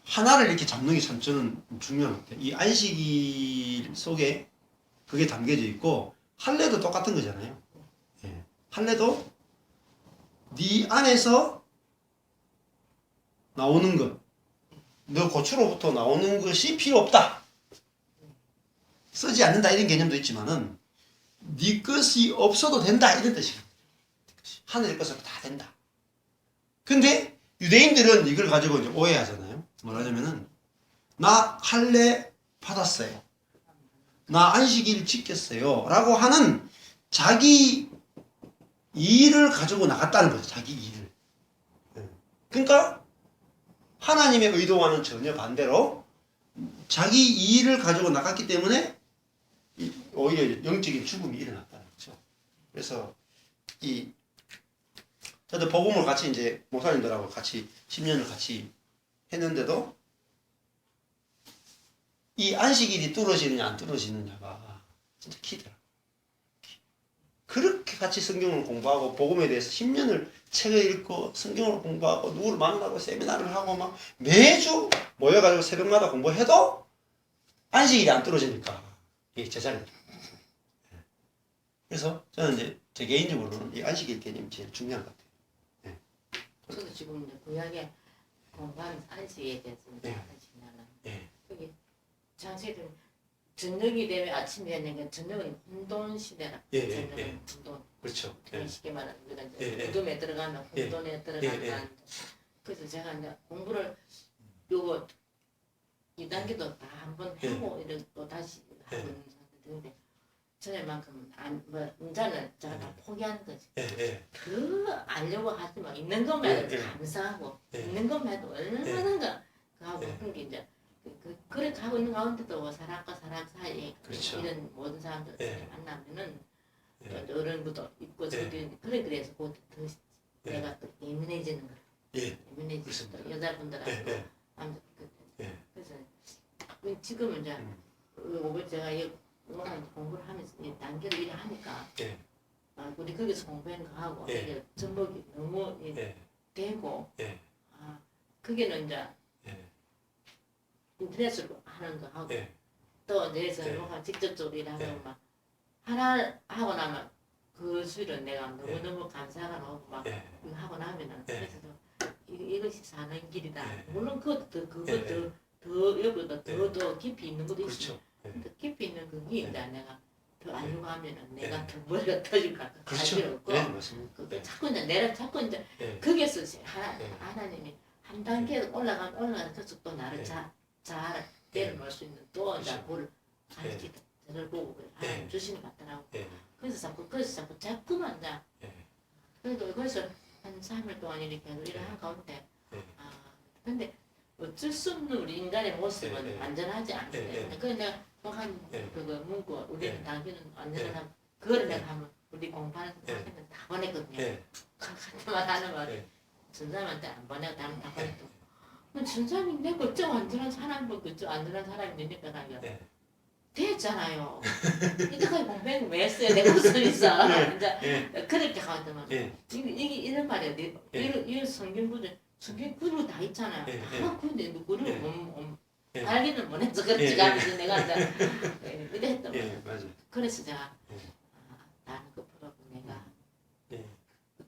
하나를 이렇게 잡는 게 참 저는 중요한 것 같아요. 이 안식일 속에 그게 담겨져 있고, 할례도 똑같은 거잖아요. 예. 할례도 네 안에서 나오는 것, 너 고추로부터 나오는 것이 필요 없다. 쓰지 않는다 이런 개념도 있지만은 네 것이 없어도 된다 이런 뜻이에요. 하늘의 것으로 다 된다. 근데 유대인들은 이걸 가지고 이제 오해하잖아요. 뭐라냐면은 나 할례 받았어요. 나 안식일 지켰어요. 라고 하는 자기 일을 가지고 나갔다는 거죠. 자기 일을. 그러니까 하나님의 의도와는 전혀 반대로 자기 일을 가지고 나갔기 때문에 오히려 영적인 죽음이 일어났다는 거죠. 그래서 저도 복음을 같이 이제 목사님들하고 같이 10년을 같이 했는데도 이 안식일이 뚫어지느냐 안 뚫어지느냐가 진짜 키더라. 그렇게 그렇게 같이 성경을 공부하고 복음에 대해서 10년을 책을 읽고 성경을 공부하고 누구를 만나고 세미나를 하고 막 매주 모여가지고 새벽마다 공부해도 안식일이 안 떨어지니까 이게 제자입니다. 그래서 저는 이제 제 개인적으로는 이 안식일 개념이 제일 중요한 것 같아요. 네. 저도 지금 이제 구약에 공부하면서 안식에 대해서 이제 하시냐면 네. 그게 장세들 저녁이 되면 아침이 되는 저녁은 혼돈 시대라. 예, 저녁은 예. 혼돈. 그렇죠. 쉽게 말하면 우리가 예, 예. 이제 무덤에 들어가면 혼돈에 들어간다. 그래서 제가 이제 공부를 요거 2단계도 다 한번 하고 이렇게 또 다시 하고 있는 상태인데 전에만큼 뭐 문자는 제가 다 포기하는 거지. 더 알려고 하지 마. 있는 것만 해도 감사하고 있는 것만 해도 얼마나 하고 그런 게 이제 그래 가고 있는 가운데도 사람과 사람 사이에 그렇죠. 이런 모든 사람들 만나면은 어른부터 있고 저기 그래서 곧 더 내가 또 예민해지는 거야. 예민해지고 또 여자분들하고 그래서 지금은 이제 제가 공부를 하면서 이 단계를 이래 하니까 우리 거기서 공부한 거 하고 이게 전복이 너무 되고 그게는 이제 인터넷으로 하는 거 하고 또 내에서 직접적으로 일하는 막 하나 하고 나면 그 수일은 내가 너무너무 감사가 나고 막 이거 하고 나면은 그래서 이것이 사는 길이다. 물론 그것도 더 여기다 더 깊이 있는 것도 있어. 더 깊이 있는 그게 이제 내가 더 알려고 하면은 내가 더 머리가 터질까 할 필요 없고 그 자꾸 이제 내가 자꾸 이제 거기에서 하나님이 한 단계 올라가면 계속 또 나를 잘 때려놓을 수 있는 또 이제 뭘 가르치 저를 보고 하나님 주시는 것 같더라고. 그래서 자꾸만 이제 그래도 그래서 한 3일 동안 이렇게 일을 가운데 근데 어쩔 수 없는 우리 인간의 모습은 완전하지 않거든. 그래 내가 한 그거 문구 우리는 당신은 완전한 그거를 내가 하면 우리 공부하는 사람한테 다 보냈거든요. 그때만 하는 말 전사님한테 안 보내고 다른 다 보냈고 전사님 내가 어쩌 완전한 사람을 그저 완전한 사람이 되니까 나요. 됐잖아요. 이때까지 공부한 왜 했어요? 내 무슨 있어. 이제 그렇게 하더만 이게 이런 말이야. 이런 성경 구조 다 있잖아요. 근데 누구를 알기는 못해서 그렇지 않아서 내가 이제 이래 했던 거야. 그래서 제가 나는 그 프로그램 내가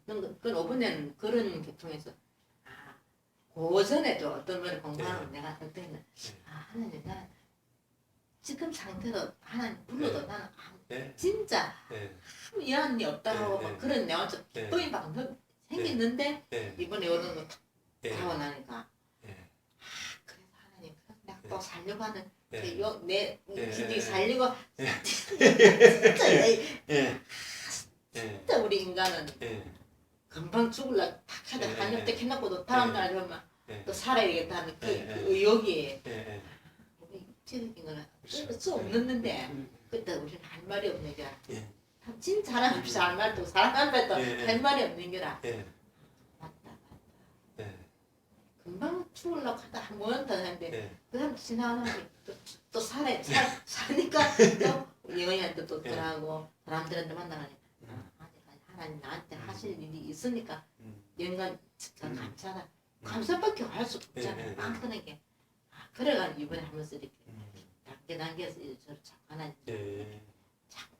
그건 5분에는 그런 계통에서 그 전에도 어떤 거를 공부하는 내가 그때는 하나님 나는 지금 상태로 하나님 불러도 나는 진짜 아무 이한이 없다고 막 그런 내가 좀 기쁨이 막 생겼는데 이번에 이런 거 하고 나니까 그래서 하나님 내가 또 살려고 하는 내 진짜 살리고 진짜 우리 인간은 금방 죽을라 탁 하다 한엽대 해놓고도 다음날 되면 또 살아야 되겠다는 그 의욕이 육체적인 거는 수 없는데 그때 우리는 할 말이 없는 게라 진짜 사람 없이 할 말도 사람 앞에도 할 말이 없는 게라 맞다 금방 죽으려고 하다 한 번 더 하는데 그 사람 지나가면 또 사니까 또 영희한테 또 들어가고 사람들한테 만나가니까 하나님 나한테 하실 일이 있으니까 영감 진짜 감사하다 감사밖에 할 수 없잖아 막 그런 게 그래가지고 이번에 하면서 이렇게 단계에서 저를 자꾸 하나님 자꾸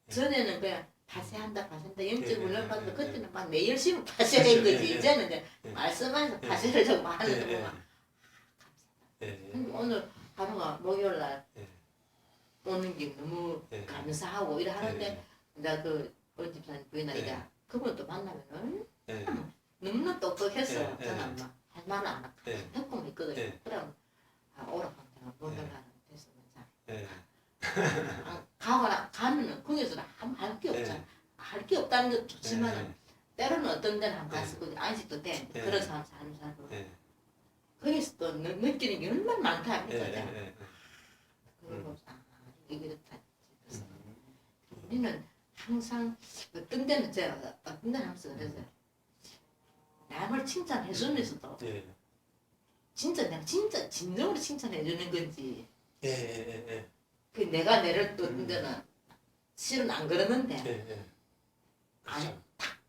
전에는 그냥 파쇄한다 영적 훈련 받는 그때는 막 내 열심히 파쇄한 거지 이제는 이제 말씀하면서 파쇄를 좀 하는 거 보면 감사하다 오늘 하루가 목요일날 오는 게 너무 감사하고 이래 하는데 내가 그 어느 집사님 부인아 이래 그분도 만나면은 너무나 똑똑했어 저는 막 할 말은 안 하고 협공이 있거든 그럼 오락하면 내가 목요일날은 됐으면 가면은 거기서 할 게 없잖아. 할 게 없다는 건 좋지만 때로는 어떤 데는 한번 갔을 거지 안식도 돼. 그런 사람 살고 거기서 또 느끼는 게 얼마나 많다 합니까? 그리고 이게 다 우리는 항상 어떤 데는 제가 어떤 데는 항상 그래서 남을 칭찬해 주면서도 진짜 내가 진짜 진정으로 칭찬해 주는 건지 그 내가 내를 또 데는 실은 안 그러는데 아니 그렇죠.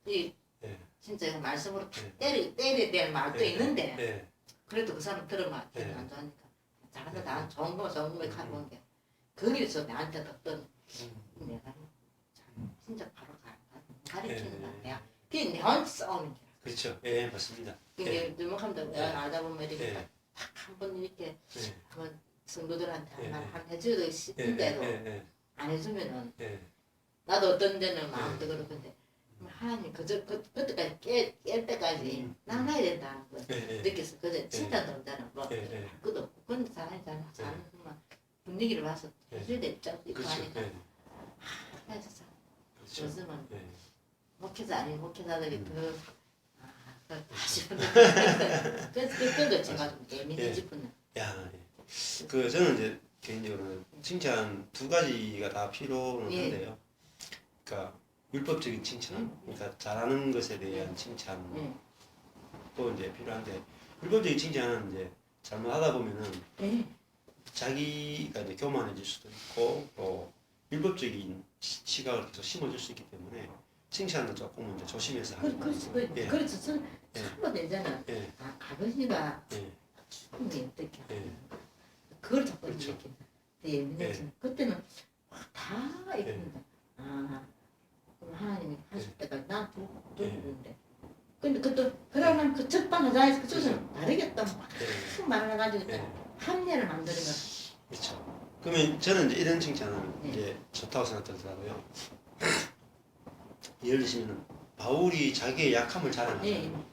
이 예. 진짜 이거 말씀으로 탁 예. 때려야 될 말도 예. 있는데 예. 그래도 그 사람 들으면 예. 안 좋아하니까 잘한다 예. 나는 좋은 거 가져온 게 거기서 나한테 어떤 내가 진짜 바로 가르치는 거 같아요. 그게 내 혼자 싸우는 게 그렇죠. 예, 맞습니다. 이게 누목한다 예. 알다 보면 이렇게 예. 한번 이렇게 예. 한번 성도들한테 예. 한 해줘도 예. 싶은데도 예. 안 해주면은 예. 나도 어떤 데는 마음도 그렇건데 하나님 그때까지 깰 때까지 나가야 된다는 걸 예. 느꼈어. 그저 칭찬 들었다는 거. 예. 할 것도 없고 그런데 잘하는 것만 분위기를 봐서 해줘야 될 입장도 있고 그렇죠. 하니까 예. 그래서 참 그렇죠. 요즘은 예. 목회자 아닌 목회자들이 싶은데 그래서 제가 좀 예민해지구나. 야, 예. 그 저는 이제 개인적으로는 칭찬 두 가지가 다 필요는 예. 한데요. 그러니까 율법적인 칭찬, 그러니까 잘하는 것에 대한 칭찬도 이제 필요한데 율법적인 칭찬은 이제 잘못하다 보면은 자기가 이제 교만해질 수도 있고 또 율법적인 시각을 계속 심어줄 수 있기 때문에 칭찬은 조금 이제 조심해서 하는 거예요. 예. 그래서 참고 되잖아. 예. 아버지가 예. 충분히 어떻게 예. 그걸 자꾸 그렇죠. 이렇게 예민해지. 그때는 다 이깁니다. 그럼 하나님이 하실 때까지 난 두는데. 근데 그러면 그 적반하장에서 그쪽은 다르겠다. 막 말을 해가지고 합리를 만드는 거. 그렇죠. 그러면 저는 이제 이런 칭찬은 이제 좋다고 생각하더라고요. 예를 들시면 바울이 자기의 약함을 자랑한다.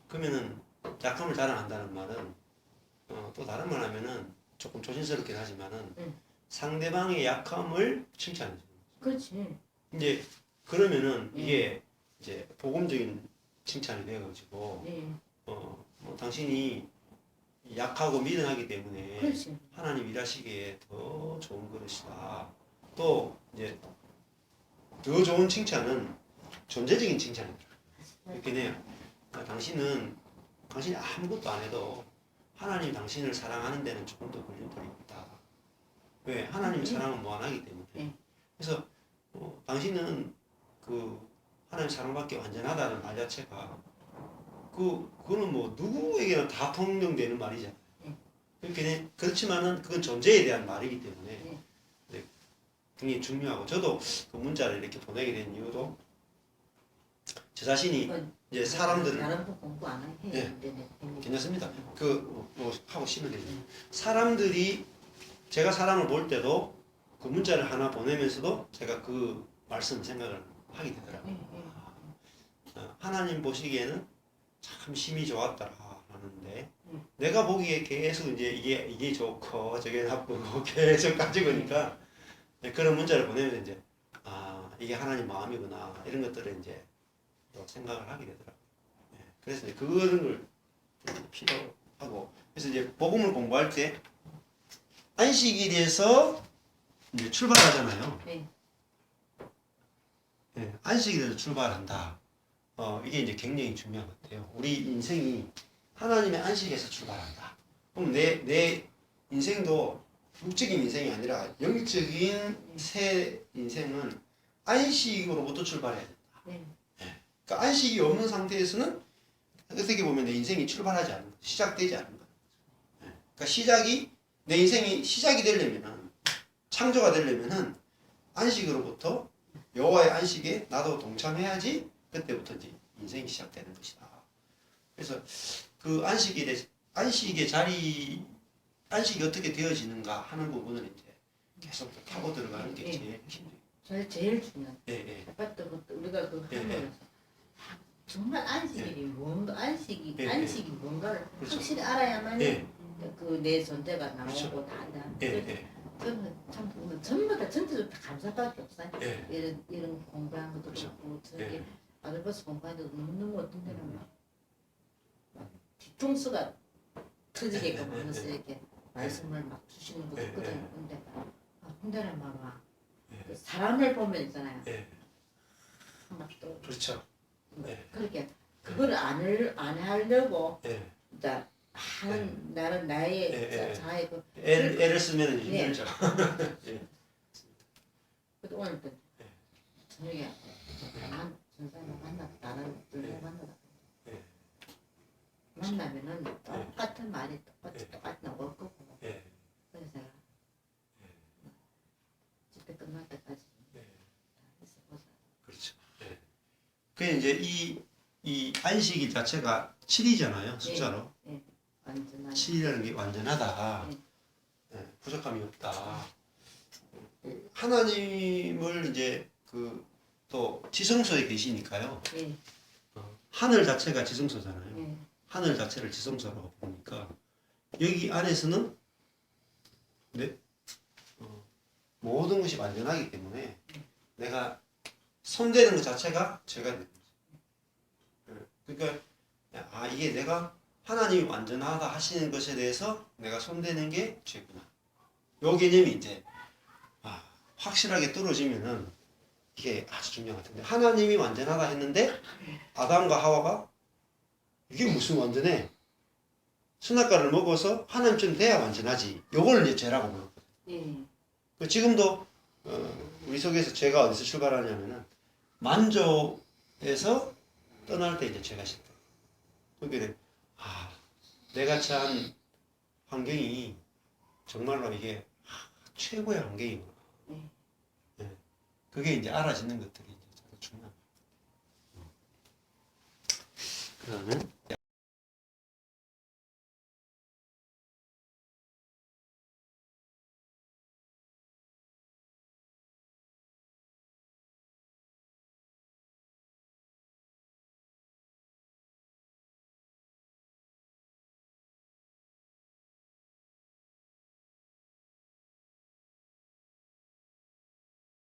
그러면은 약함을 자랑한다는 말은 또 다른 말 하면은 조금 조심스럽긴 하지만은 상대방의 약함을 칭찬해 주는 거죠. 그렇지. 이제 그러면은 이게 이제 복음적인 칭찬이 되어가지고 뭐 당신이 약하고 미련하기 때문에 그렇지. 하나님 일하시기에 더 좋은 그릇이다. 또 이제 더 좋은 칭찬은 존재적인 칭찬이 들어요. 이렇게 해요. 그러니까 당신이 아무것도 안 해도 하나님 당신을 사랑하는 데는 조금 더 걸림돌이 있다. 왜? 하나님 사랑은 무한하기 때문에. 그래서 당신은 그 하나님 사랑받기 완전하다는 말 자체가 그거는 뭐 누구에게나 다 통용되는 말이잖아요. 그렇지만은 그건 존재에 대한 말이기 때문에 굉장히 중요하고 저도 그 문자를 이렇게 보내게 된 이유도 제 자신이 이제 사람들을 다른 거 공부 안 해. 괜찮습니다. 뭐 하고 쉬면 되죠. 사람들이 제가 사람을 볼 때도 그 문자를 하나 보내면서도 제가 그 말씀 생각을 하게 되더라고요. 하나님 보시기에는 참 심히 좋았더라 하는데 내가 보기에 계속 이제 이게 좋고 저게 나쁘고 계속 가지고 오니까 그런 문자를 보내면서 이제 이게 하나님 마음이구나 이런 것들을 이제 또 생각을 하게 되더라고요. 그래서 이제 그런 걸 필요하고 그래서 이제 복음을 공부할 때 안식일에서 이제 출발하잖아요. 안식일에서 출발한다. 이게 이제 굉장히 중요한 것 같아요. 우리 인생이 하나님의 안식에서 출발한다. 그럼 내 인생도 육적인 인생이 아니라 영적인 새 인생은 안식으로부터 출발해야 된다. 그러니까 안식이 없는 상태에서는 어떻게 보면 내 인생이 출발하지 않는 거예요. 시작되지 않는 거예요. 그러니까 내 인생이 시작이 되려면은 창조가 되려면은 안식으로부터 여호와의 안식에 나도 동참해야지 그때부터 이제 인생이 시작되는 것이다. 그래서 그 안식이 어떻게 되어지는가 하는 부분을 이제 계속 타고 들어가는 게 제일 힘들어요. 제일 중요한. 아까 우리가 그 하면서 정말 안식이 뭔가 안식이 뭔가를 확실히 알아야만 그 내 존재가 나오고 다 안다. 저는 참 보면 전부 다 전체적으로 다 감사밖에 없어요. 이런 공부한 것도 그렇고 저기 아들버스 공부한 데도 너무 어떤 데는 막 뒤통수가 터지게끔 하면서 이렇게 말씀을 막 주시는 것도 있거든요. 근데 어떤 데는 막 사람을 보면 있잖아요. 막 또 그렇죠. 그렇게 그거를 안 하려고 자 하는 나는 나의 자의 그 애를 쓰면 힘들죠. 그래도 오늘 또 저녁에 전사님 만났다. 나는 둘이 만나다. 예. 만나면은 똑같은 말이 똑같이 나올 거고. 예. 그래서 제가 집회 끝날 때까지 있어 보자. 그렇죠. 예. 그 이제 이 안식일 자체가 7이잖아요. 숫자로. 예. 완전한. 7이라는 게 완전하다. 예. 예, 부족함이 없다. 하나님을 이제 그 또 지성소에 계시니까요. 예. 하늘 자체가 지성소잖아요. 예. 하늘 자체를 지성소라고 보니까 여기 안에서는 네? 모든 것이 완전하기 때문에 내가 손대는 것 자체가 죄가 되는 거죠. 그러니까 이게 내가 하나님이 완전하다 하시는 것에 대해서 내가 손대는 게 죄구나. 요 개념이 이제 확실하게 떨어지면은 이게 아주 중요한 것 같은데 하나님이 완전하다 했는데 아담과 하와가 이게 무슨 완전해? 선악과를 먹어서 하나님처럼 돼야 완전하지. 요걸 이제 죄라고 부르거든요. 예. 지금도 우리 속에서 죄가 어디서 출발하냐면은 만족에서 떠날 때 이제 죄가 시작돼요. 그러니까 내가 처한 환경이 정말로 이게 최고의 환경이구나. 그게 이제 알아지는 것들이 이제 중요한 거예요. 그다음에